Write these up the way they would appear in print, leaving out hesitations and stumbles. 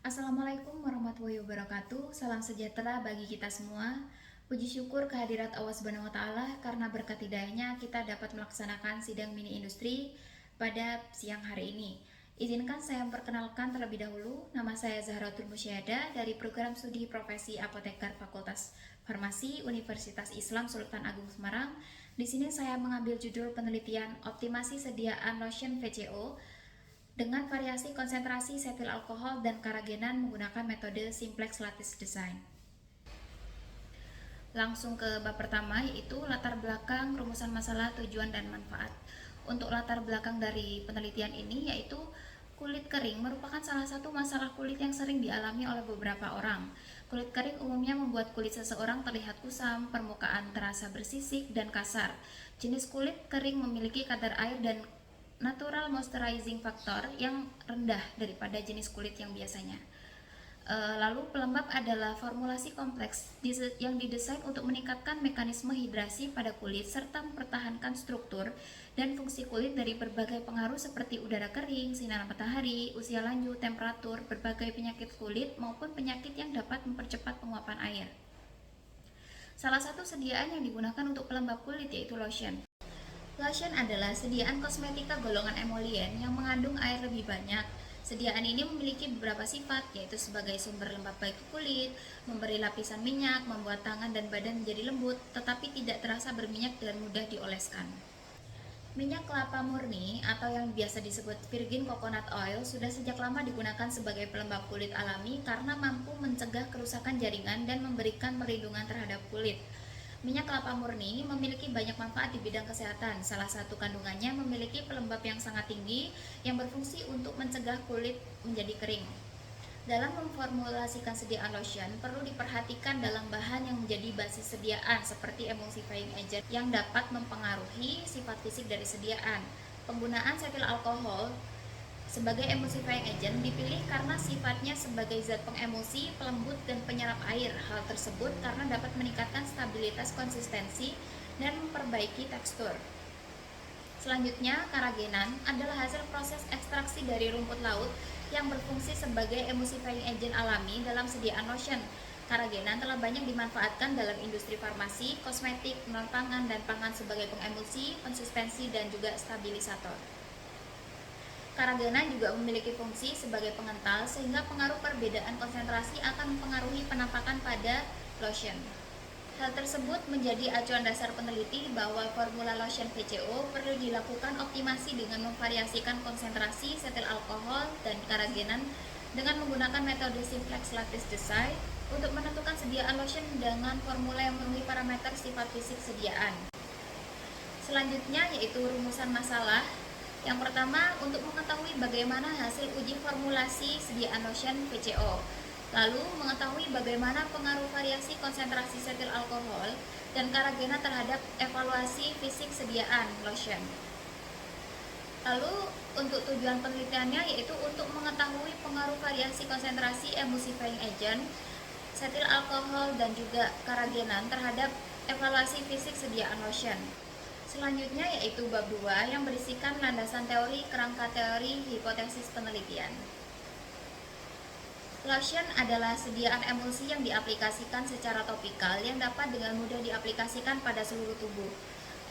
Assalamualaikum warahmatullahi wabarakatuh. Salam sejahtera bagi kita semua. Puji syukur kehadirat Allah Subhanahu wa taala karena berkat hidayahnya kita dapat melaksanakan sidang mini industri pada siang hari ini. Izinkan saya memperkenalkan terlebih dahulu. Nama saya Zahratul Musyahada dari program studi Profesi Apoteker Fakultas Farmasi Universitas Islam Sultan Agung Semarang. Di sini saya mengambil judul penelitian optimasi sediaan lotion VCO dengan variasi konsentrasi setil alkohol dan karagenan menggunakan metode simplex lattice design. Langsung ke bab pertama, yaitu latar belakang, rumusan masalah, tujuan, dan manfaat. Untuk latar belakang dari penelitian ini yaitu kulit kering merupakan salah satu masalah kulit yang sering dialami oleh beberapa orang. Kulit kering umumnya membuat kulit seseorang terlihat kusam, permukaan terasa bersisik dan kasar. Jenis kulit kering memiliki kadar air dan natural moisturizing factor yang rendah daripada jenis kulit yang biasanya. Lalu pelembab adalah formulasi kompleks yang didesain untuk meningkatkan mekanisme hidrasi pada kulit serta mempertahankan struktur dan fungsi kulit dari berbagai pengaruh seperti udara kering, sinar matahari, usia lanjut, temperatur, berbagai penyakit kulit maupun penyakit yang dapat mempercepat penguapan air. Salah satu sediaan yang digunakan untuk pelembab kulit yaitu lotion. Lotion adalah sediaan kosmetika golongan emolien yang mengandung air lebih banyak. Sediaan ini memiliki beberapa sifat, yaitu sebagai sumber lembab bagi kulit, memberi lapisan minyak, membuat tangan dan badan menjadi lembut, tetapi tidak terasa berminyak dan mudah dioleskan. Minyak kelapa murni atau yang biasa disebut virgin coconut oil sudah sejak lama digunakan sebagai pelembab kulit alami karena mampu mencegah kerusakan jaringan dan memberikan perlindungan terhadap kulit. Minyak kelapa murni memiliki banyak manfaat di bidang kesehatan. Salah satu kandungannya memiliki pelembab yang sangat tinggi yang berfungsi untuk mencegah kulit menjadi kering. Dalam memformulasikan sediaan lotion, perlu diperhatikan dalam bahan yang menjadi basis sediaan seperti emulsifying agent yang dapat mempengaruhi sifat fisik dari sediaan. Penggunaan setil alkohol sebagai emulsifying agent dipilih karena sifatnya sebagai zat pengemulsi, pelembut, dan penyerap air. Hal tersebut karena dapat meningkatkan stabilitas konsistensi dan memperbaiki tekstur. Selanjutnya, karagenan adalah hasil proses ekstraksi dari rumput laut yang berfungsi sebagai emulsifying agent alami dalam sediaan lotion. Karagenan telah banyak dimanfaatkan dalam industri farmasi, kosmetik, non-pangan, dan pangan sebagai pengemulsi, konsistensi, dan juga stabilisator. Karagenan juga memiliki fungsi sebagai pengental sehingga pengaruh perbedaan konsentrasi akan mempengaruhi penampakan pada lotion. Hal tersebut menjadi acuan dasar peneliti bahwa formula lotion VCO perlu dilakukan optimasi dengan memvariasikan konsentrasi setil alkohol dan karagenan dengan menggunakan metode simplex lattice design untuk menentukan sediaan lotion dengan formula yang memenuhi parameter sifat fisik sediaan. Selanjutnya yaitu rumusan masalah. Yang pertama, untuk mengetahui bagaimana hasil uji formulasi sediaan lotion VCO. Lalu, mengetahui bagaimana pengaruh variasi konsentrasi setil alkohol dan karagena terhadap evaluasi fisik sediaan lotion. Lalu, untuk tujuan penelitiannya yaitu untuk mengetahui pengaruh variasi konsentrasi emulsifying agent, setil alkohol, dan juga karagenan terhadap evaluasi fisik sediaan lotion. Selanjutnya yaitu bab 2 yang berisikan landasan teori, kerangka teori, hipotesis penelitian. Lotion adalah sediaan emulsi yang diaplikasikan secara topikal yang dapat dengan mudah diaplikasikan pada seluruh tubuh.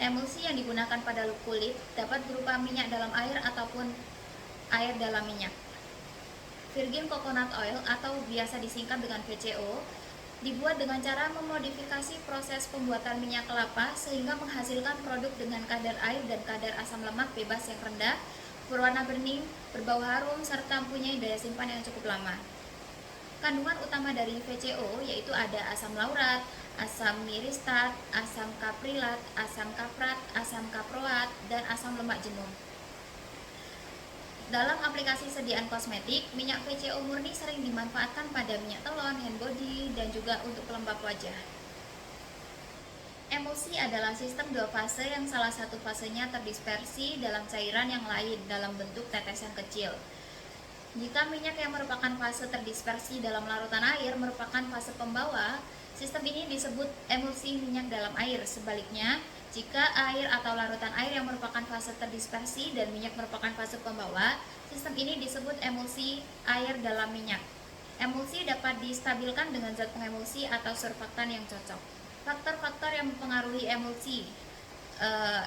Emulsi yang digunakan pada kulit dapat berupa minyak dalam air ataupun air dalam minyak. Virgin coconut oil atau biasa disingkat dengan VCO dibuat dengan cara memodifikasi proses pembuatan minyak kelapa sehingga menghasilkan produk dengan kadar air dan kadar asam lemak bebas yang rendah, berwarna bening, berbau harum, serta mempunyai daya simpan yang cukup lama. Kandungan utama dari VCO yaitu ada asam laurat, asam miristat, asam kaprilat, asam kaprat, asam kaproat, dan asam lemak jenuh. Dalam aplikasi sediaan kosmetik, minyak VCO murni sering dimanfaatkan pada minyak telon, hand body, dan juga untuk pelembab wajah. Emulsi adalah sistem dua fase yang salah satu fasenya terdispersi dalam cairan yang lain dalam bentuk tetesan kecil. Jika minyak yang merupakan fase terdispersi dalam larutan air merupakan fase pembawa, sistem ini disebut emulsi minyak dalam air. Sebaliknya, jika air atau larutan air yang merupakan fase terdispersi dan minyak merupakan fase pembawa, sistem ini disebut emulsi air dalam minyak. Emulsi dapat distabilkan dengan zat pengemulsi atau surfaktan yang cocok. Faktor-faktor yang mempengaruhi emulsi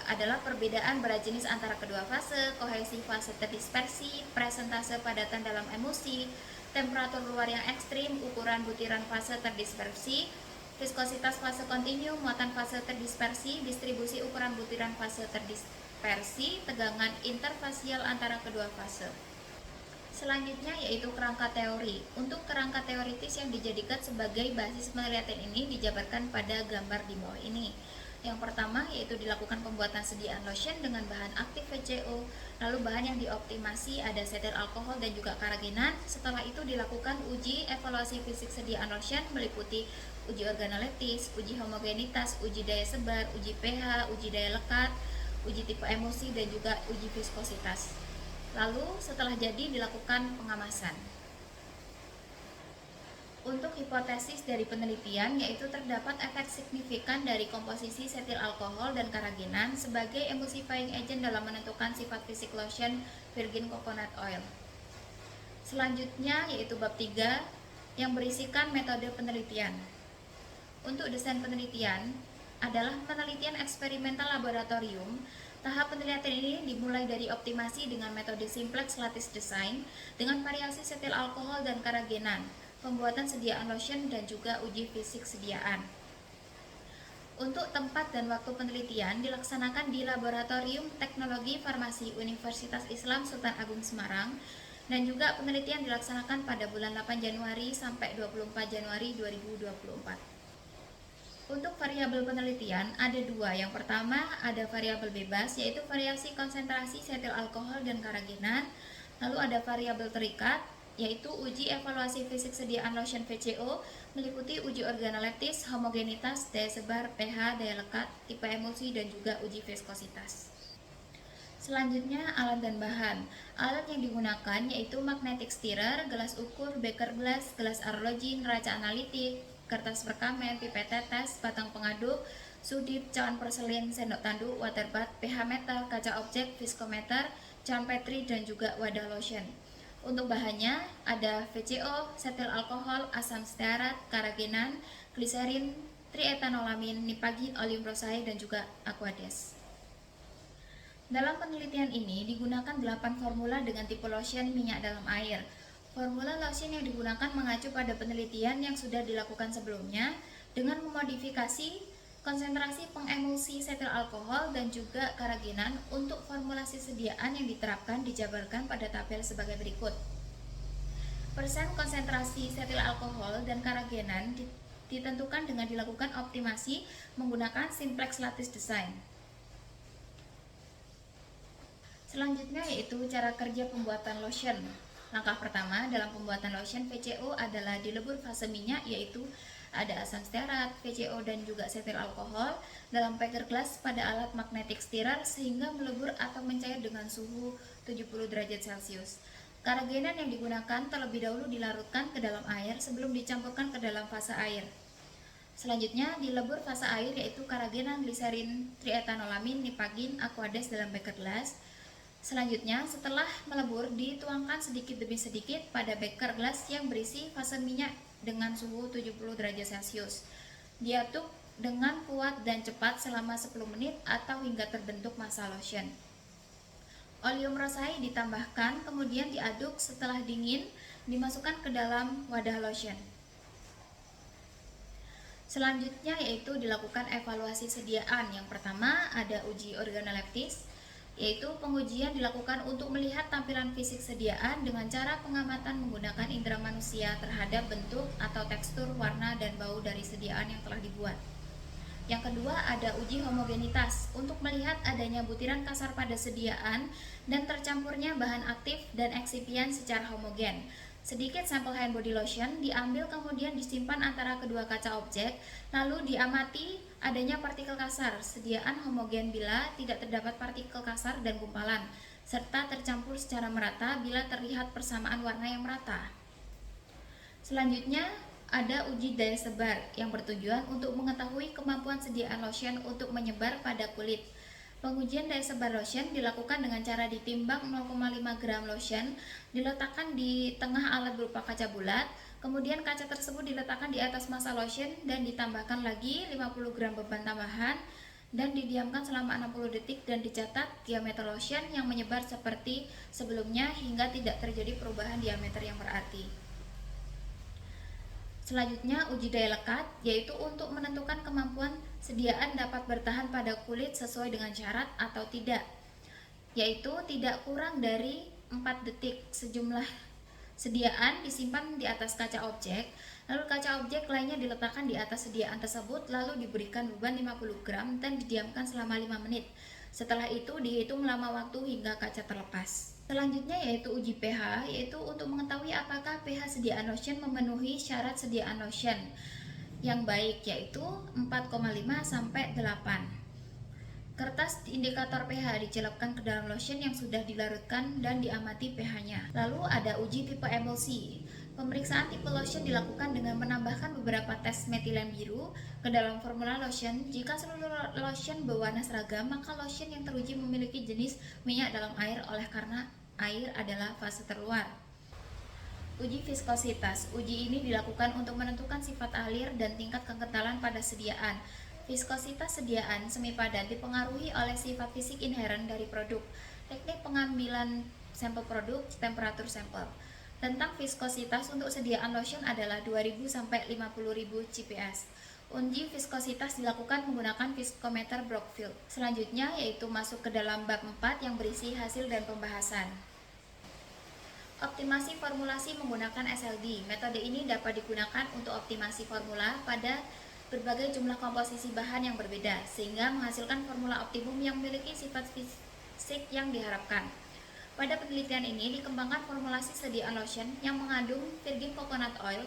adalah perbedaan berat jenis antara kedua fase, kohesi fase terdispersi, presentase padatan dalam emulsi, temperatur luar yang ekstrim, ukuran butiran fase terdispersi, viskositas fase kontinu, muatan fase terdispersi, distribusi ukuran butiran fase terdispersi, tegangan interfasial antara kedua fase. Selanjutnya yaitu kerangka teori. Untuk kerangka teoritis yang dijadikan sebagai basis penelitian ini dijabarkan pada gambar di bawah ini. Yang pertama yaitu dilakukan pembuatan sediaan lotion dengan bahan aktif VCO, lalu bahan yang dioptimasi ada setil alkohol dan juga karagenan. Setelah itu dilakukan uji evaluasi fisik sediaan lotion meliputi uji organoleptis, uji homogenitas, uji daya sebar, uji pH, uji daya lekat, uji tipe emulsi dan juga uji viskositas. Lalu setelah jadi dilakukan pengamasan. Untuk hipotesis dari penelitian yaitu terdapat efek signifikan dari komposisi setil alkohol dan karagenan sebagai emulsifying agent dalam menentukan sifat fisik lotion virgin coconut oil. Selanjutnya yaitu bab 3 yang berisikan metode penelitian. Untuk desain penelitian adalah penelitian eksperimental laboratorium. Tahap penelitian ini dimulai dari optimasi dengan metode simplex lattice design dengan variasi setil alkohol dan karagenan, pembuatan sediaan lotion dan juga uji fisik sediaan. Untuk tempat dan waktu penelitian dilaksanakan di Laboratorium Teknologi Farmasi Universitas Islam Sultan Agung Semarang dan juga penelitian dilaksanakan pada bulan 8 Januari sampai 24 Januari 2024. Untuk variabel penelitian ada dua. Yang pertama ada variabel bebas yaitu variasi konsentrasi setil alkohol dan karagenan. Lalu ada variabel terikat yaitu uji evaluasi fisik sediaan lotion VCO meliputi uji organoleptis, homogenitas, daya sebar, pH, daya lekat, tipe emulsi dan juga uji viskositas. Selanjutnya alat dan bahan. Alat yang digunakan yaitu magnetic stirrer, gelas ukur, beker glass, gelas arloji, neraca analitik, kertas perkamen, pipet tetes, batang pengaduk, sudip, cawan porselin, sendok tanduk, water bath, pH meter, kaca objek, viskometer, cawan petri dan juga wadah lotion. Untuk bahannya ada VCO, setil alkohol, asam stearat, karagenan, gliserin, triethanolamin, nipagin, oleum rosae dan juga aquades. Dalam penelitian ini digunakan 8 formula dengan tipe lotion minyak dalam air. Formula lotion yang digunakan mengacu pada penelitian yang sudah dilakukan sebelumnya dengan memodifikasi konsentrasi pengemulsi setil alkohol dan juga karagenan. Untuk formulasi sediaan yang diterapkan dijabarkan pada tabel sebagai berikut. Persen konsentrasi setil alkohol dan karagenan ditentukan dengan dilakukan optimasi menggunakan simplex lattice design. Selanjutnya yaitu cara kerja pembuatan lotion. Langkah pertama dalam pembuatan lotion VCO adalah dilebur fase minyak yaitu ada asam stearat, VCO dan juga setil alkohol dalam beker glass pada alat magnetic stirrer sehingga melebur atau mencair dengan suhu 70 derajat Celcius. Karagenan yang digunakan terlebih dahulu dilarutkan ke dalam air sebelum dicampurkan ke dalam fase air. Selanjutnya dilebur fase air yaitu karagenan, gliserin, triethanolamin, nipagin, aquades dalam beker glass. Selanjutnya setelah melebur dituangkan sedikit demi sedikit pada beker glass yang berisi fase minyak dengan suhu 70 derajat Celcius. Diaduk dengan kuat dan cepat selama 10 menit atau hingga terbentuk massa lotion. Oleum rosae ditambahkan kemudian diaduk, setelah dingin dimasukkan ke dalam wadah lotion. Selanjutnya yaitu dilakukan evaluasi sediaan. Yang pertama ada uji organoleptis, yaitu pengujian dilakukan untuk melihat tampilan fisik sediaan dengan cara pengamatan menggunakan indera manusia terhadap bentuk atau tekstur, warna, dan bau dari sediaan yang telah dibuat. Yang kedua ada uji homogenitas untuk melihat adanya butiran kasar pada sediaan dan tercampurnya bahan aktif dan eksipien secara homogen. Sedikit sampel hand body lotion diambil kemudian disimpan antara kedua kaca objek, lalu diamati adanya partikel kasar, sediaan homogen bila tidak terdapat partikel kasar dan gumpalan, serta tercampur secara merata bila terlihat persamaan warna yang merata. Selanjutnya ada uji daya sebar yang bertujuan untuk mengetahui kemampuan sediaan lotion untuk menyebar pada kulit. Pengujian daya sebar lotion dilakukan dengan cara ditimbang 0,5 gram lotion diletakkan di tengah alat berupa kaca bulat, Kemudian kaca tersebut diletakkan di atas massa lotion dan ditambahkan lagi 50 gram beban tambahan dan didiamkan selama 60 detik dan dicatat diameter lotion yang menyebar seperti sebelumnya hingga tidak terjadi perubahan diameter yang berarti. Selanjutnya uji daya lekat, yaitu untuk menentukan kemampuan sediaan dapat bertahan pada kulit sesuai dengan syarat atau tidak, yaitu tidak kurang dari 4 detik. Sejumlah sediaan disimpan di atas kaca objek, lalu kaca objek lainnya diletakkan di atas sediaan tersebut, lalu diberikan beban 50 gram dan didiamkan selama 5 menit. Setelah itu dihitung lama waktu hingga kaca terlepas. Selanjutnya yaitu uji pH, yaitu untuk mengetahui apakah pH sediaan lotion memenuhi syarat sediaan lotion yang baik, yaitu 4,5 sampai 8. Kertas indikator pH dicelupkan ke dalam lotion yang sudah dilarutkan dan diamati pH-nya. Lalu ada uji tipe emulsi. Pemeriksaan tipe lotion dilakukan dengan menambahkan beberapa tes metilen biru ke dalam formula lotion. Jika seluruh lotion berwarna seragam, maka lotion yang teruji memiliki jenis minyak dalam air oleh karena air adalah fase terluar. Uji viskositas. Uji ini dilakukan untuk menentukan sifat alir dan tingkat kekentalan pada sediaan. Viskositas sediaan semi padat dipengaruhi oleh sifat fisik inheren dari produk, teknik pengambilan sampel produk, temperatur sampel. Tentang viskositas untuk sediaan lotion adalah 2000 sampai 50000 CPS. Uji viskositas dilakukan menggunakan viskometer Brockfield. Selanjutnya yaitu masuk ke dalam bab 4 yang berisi hasil dan pembahasan. Optimasi formulasi menggunakan SLD. Metode ini dapat digunakan untuk optimasi formula pada berbagai jumlah komposisi bahan yang berbeda, sehingga menghasilkan formula optimum yang memiliki sifat fisik yang diharapkan. Pada penelitian ini dikembangkan formulasi sediaan lotion yang mengandung virgin coconut oil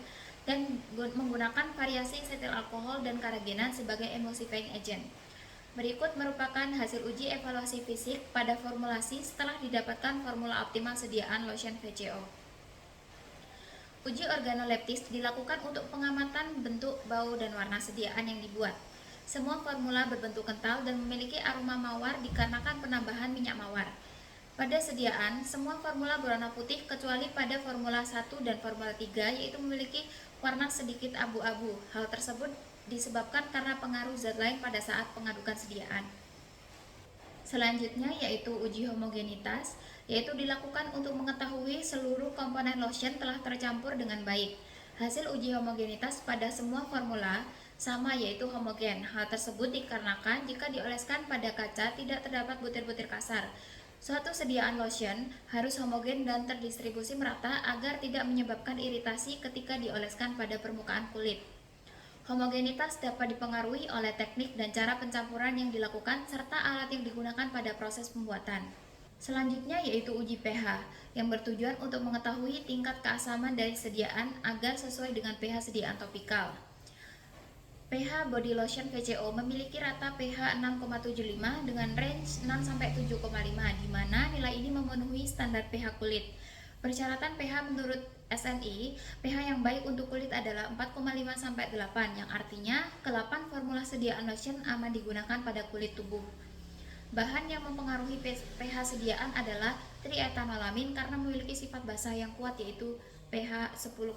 dan menggunakan variasi setil alkohol dan karagenan sebagai emulsifying agent. Berikut merupakan hasil uji evaluasi fisik pada formulasi setelah didapatkan formula optimal sediaan lotion VCO. Uji organoleptis dilakukan untuk pengamatan bentuk, bau, dan warna sediaan yang dibuat. Semua formula berbentuk kental dan memiliki aroma mawar dikarenakan penambahan minyak mawar. Pada sediaan, semua formula berwarna putih kecuali pada formula 1 dan formula 3 yaitu memiliki warna sedikit abu-abu. Hal tersebut disebabkan karena pengaruh zat lain pada saat pengadukan sediaan. Selanjutnya yaitu uji homogenitas, yaitu dilakukan untuk mengetahui seluruh komponen lotion telah tercampur dengan baik. Hasil uji homogenitas pada semua formula sama yaitu homogen. Hal tersebut dikarenakan jika dioleskan pada kaca tidak terdapat butir-butir kasar. Suatu sediaan lotion harus homogen dan terdistribusi merata agar tidak menyebabkan iritasi ketika dioleskan pada permukaan kulit. Homogenitas dapat dipengaruhi oleh teknik dan cara pencampuran yang dilakukan serta alat yang digunakan pada proses pembuatan. Selanjutnya yaitu uji pH yang bertujuan untuk mengetahui tingkat keasaman dari sediaan agar sesuai dengan pH sediaan topikal. pH body lotion VCO memiliki rata pH 6,75 dengan range 6-7,5 di mana nilai ini memenuhi standar pH kulit. Persyaratan pH menurut SNI, pH yang baik untuk kulit adalah 4,5-8 yang artinya ke-8 formula sediaan lotion aman digunakan pada kulit tubuh. Bahan yang mempengaruhi pH sediaan adalah triethanolamin karena memiliki sifat basah yang kuat yaitu pH 10,5.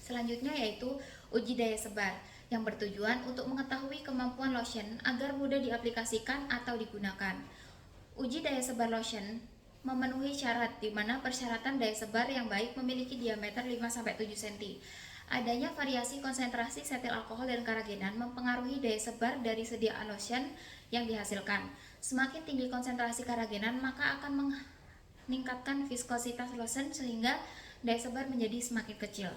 Selanjutnya yaitu uji daya sebar yang bertujuan untuk mengetahui kemampuan lotion agar mudah diaplikasikan atau digunakan. Uji daya sebar lotion memenuhi syarat di mana persyaratan daya sebar yang baik memiliki diameter 5-7 cm. Adanya variasi konsentrasi setil alkohol dan karagenan mempengaruhi daya sebar dari sediaan lotion yang dihasilkan. Semakin tinggi konsentrasi karagenan maka akan meningkatkan viskositas lotion sehingga daya sebar menjadi semakin kecil.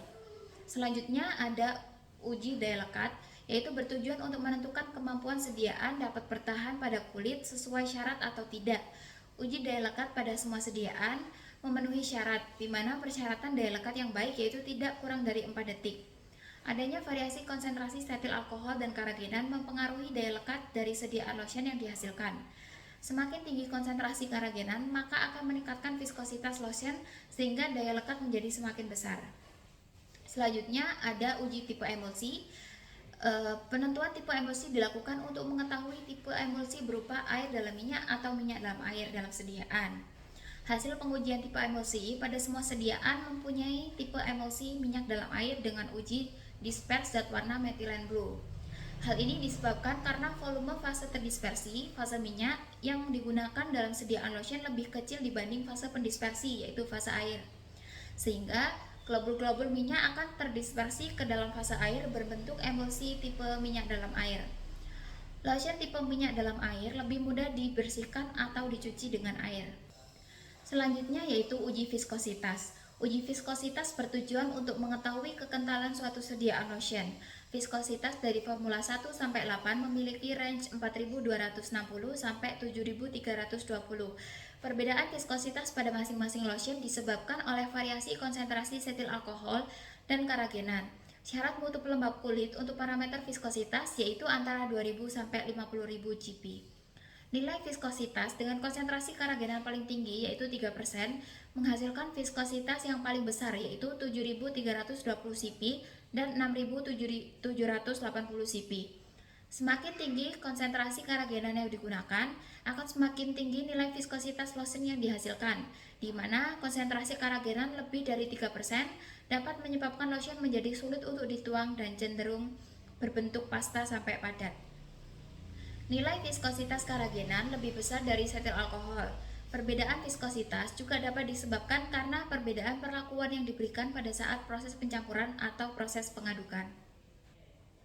Selanjutnya ada uji daya lekat, yaitu bertujuan untuk menentukan kemampuan sediaan dapat bertahan pada kulit sesuai syarat atau tidak. Uji daya lekat pada semua sediaan memenuhi syarat, di mana persyaratan daya lekat yang baik yaitu tidak kurang dari 4 detik. Adanya variasi konsentrasi setil alkohol dan karagenan mempengaruhi daya lekat dari sediaan lotion yang dihasilkan. Semakin tinggi konsentrasi karagenan, maka akan meningkatkan viskositas lotion sehingga daya lekat menjadi semakin besar. Selanjutnya ada uji tipe emulsi. Penentuan tipe emulsi dilakukan untuk mengetahui tipe emulsi berupa air dalam minyak atau minyak dalam air dalam sediaan. Hasil pengujian tipe emulsi pada semua sediaan mempunyai tipe emulsi minyak dalam air dengan uji disperse zat warna methylene blue. Hal ini disebabkan karena volume fase terdispersi, fase minyak, yang digunakan dalam sediaan lotion lebih kecil dibanding fase pendispersi, yaitu fase air. Sehingga globul-globul minyak akan terdispersi ke dalam fase air berbentuk emulsi tipe minyak dalam air. Lotion tipe minyak dalam air lebih mudah dibersihkan atau dicuci dengan air. Selanjutnya yaitu uji viskositas. Uji viskositas bertujuan untuk mengetahui kekentalan suatu sediaan lotion. Viskositas dari formula 1 sampai 8 memiliki range 4260 sampai 7320. Perbedaan viskositas pada masing-masing lotion disebabkan oleh variasi konsentrasi setil alkohol dan karagenan. Syarat mutu pelembab kulit untuk parameter viskositas yaitu antara 2000 sampai 50000 GP. Nilai viskositas dengan konsentrasi karagenan paling tinggi yaitu 3% menghasilkan viskositas yang paling besar yaitu 7320 cp dan 6780 cp. Semakin tinggi konsentrasi karagenan yang digunakan, akan semakin tinggi nilai viskositas lotion yang dihasilkan, di mana konsentrasi karagenan lebih dari 3% dapat menyebabkan lotion menjadi sulit untuk dituang dan cenderung berbentuk pasta sampai padat. Nilai viskositas karagenan lebih besar dari setil alkohol. Perbedaan viskositas juga dapat disebabkan karena perbedaan perlakuan yang diberikan pada saat proses pencampuran atau proses pengadukan.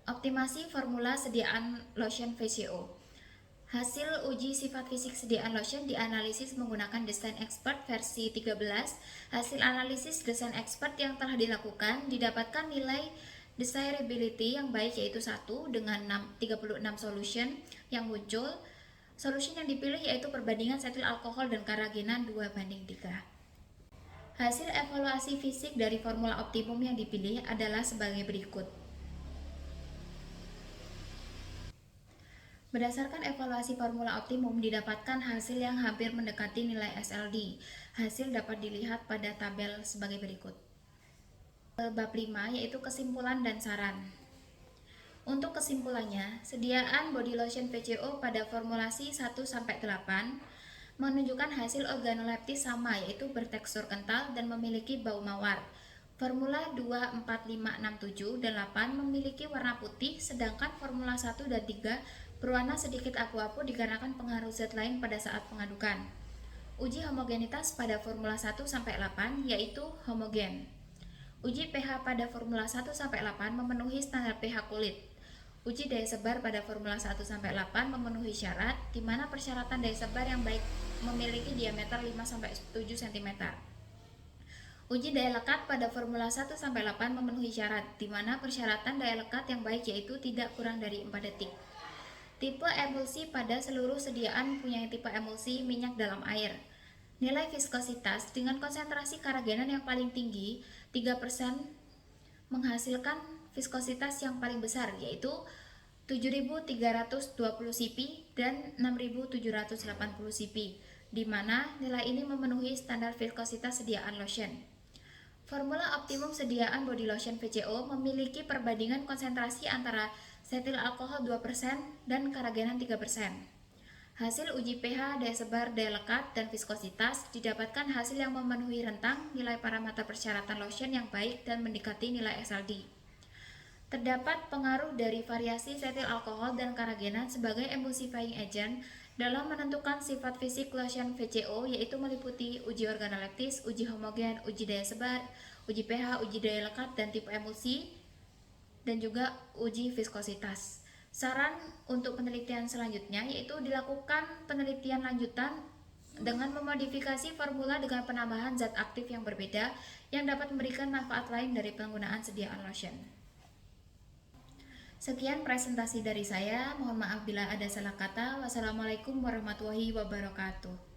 Optimasi formula sediaan lotion VCO. Hasil uji sifat fisik sediaan lotion dianalisis menggunakan desain expert versi 13. Hasil analisis desain expert yang telah dilakukan didapatkan nilai desirability yang baik yaitu 1 dengan 36 solution yang muncul. Solution yang dipilih yaitu perbandingan setil alkohol dan karagenan 2:3. Hasil evaluasi fisik dari formula optimum yang dipilih adalah sebagai berikut. Berdasarkan evaluasi formula optimum didapatkan hasil yang hampir mendekati nilai SLD. Hasil dapat dilihat pada tabel sebagai berikut. Bab 5 yaitu kesimpulan dan saran. Untuk kesimpulannya, sediaan body lotion VCO pada formulasi 1-8 menunjukkan hasil organoleptis sama yaitu bertekstur kental dan memiliki bau mawar. Formula 2, 4, 5, 6, 7, dan 8 memiliki warna putih, sedangkan formula 1 dan 3 berwarna sedikit abu-abu dikarenakan pengaruh zat lain pada saat pengadukan. Uji homogenitas pada formula 1-8 yaitu homogen. Uji pH pada formula 1-8 memenuhi standar pH kulit. Uji daya sebar pada formula 1-8 memenuhi syarat, di mana persyaratan daya sebar yang baik memiliki diameter 5-7 cm. Uji daya lekat pada formula 1-8 memenuhi syarat, di mana persyaratan daya lekat yang baik yaitu tidak kurang dari 4 detik. Tipe emulsi pada seluruh sediaan punya tipe emulsi minyak dalam air. Nilai viskositas dengan konsentrasi karagenan yang paling tinggi, 3%, menghasilkan viskositas yang paling besar yaitu 7320 cp dan 6780 cp, di mana nilai ini memenuhi standar viskositas sediaan lotion. Formula optimum sediaan body lotion VCO memiliki perbandingan konsentrasi antara setil alkohol 2% dan karagenan 3%. Hasil uji pH, daya sebar, daya lekat, dan viskositas didapatkan hasil yang memenuhi rentang nilai parameter persyaratan lotion yang baik dan mendekati nilai SLD. Terdapat pengaruh dari variasi setil alkohol dan karagenan sebagai emulsifying agent dalam menentukan sifat fisik lotion VCO yaitu meliputi uji organoleptis, uji homogen, uji daya sebar, uji pH, uji daya lekat, dan tipe emulsi, dan juga uji viskositas. Saran untuk penelitian selanjutnya yaitu dilakukan penelitian lanjutan dengan memodifikasi formula dengan penambahan zat aktif yang berbeda yang dapat memberikan manfaat lain dari penggunaan sediaan lotion. Sekian presentasi dari saya, mohon maaf bila ada salah kata. Wassalamualaikum warahmatullahi wabarakatuh.